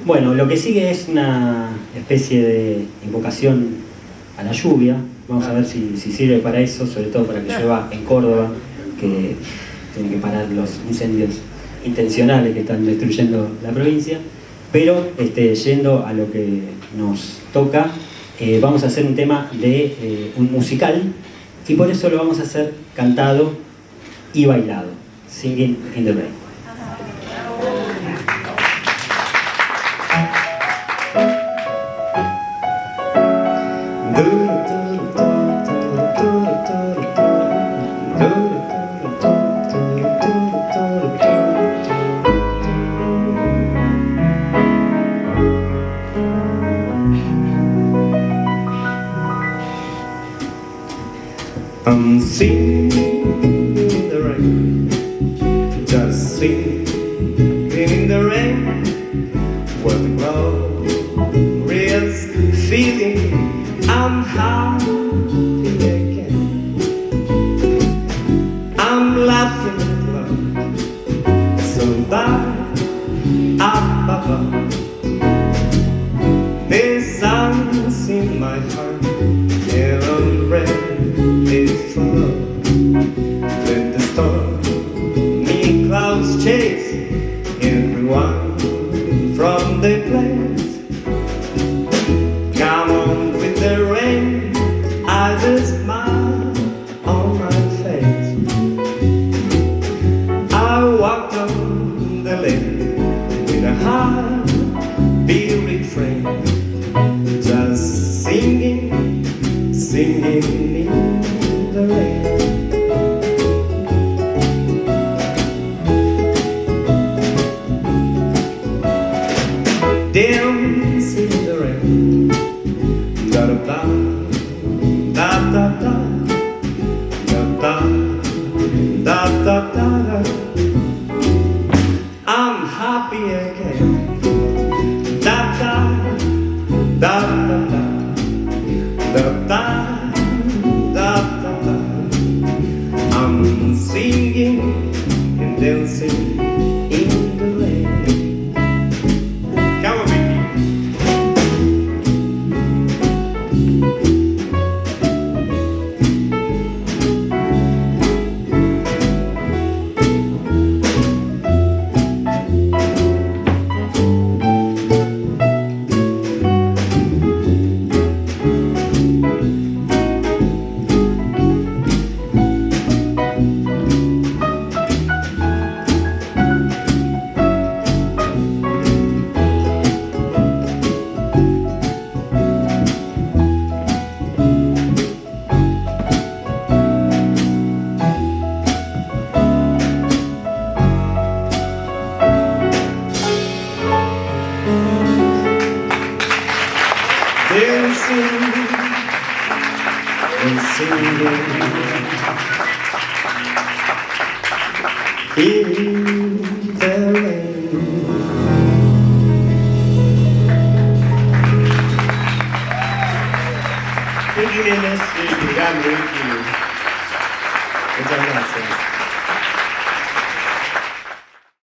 Bueno, lo que sigue es una especie de invocación a la lluvia. Vamos a ver si sirve para eso, sobre todo para que llueva en Córdoba, que tienen que parar los incendios intencionales que están destruyendo la provincia. Pero yendo a lo que nos toca, vamos a hacer un tema de un musical, y por eso lo vamos a hacer cantado y bailado. Singin in the Rain. I'm singing in the rain, just singing in the rain. What a glorious feeling, I'm happy again. I'm laughing at love, so that up above. There's songs in my heart, yellow red. Is for love. When the stormy clouds chase everyone from their place, come on with the rain, I will smile on my face. I walk on the lane with a heart be refrained, just singing, singing in the rain. Dance in the rain, da da da, da da da, da da da, da da da. I'm happy again, da da da da da, da da. I'm singing and dancing in the rain. Come on, baby. Dancing and singing in the rain. Qué bien es, grande, muchas gracias.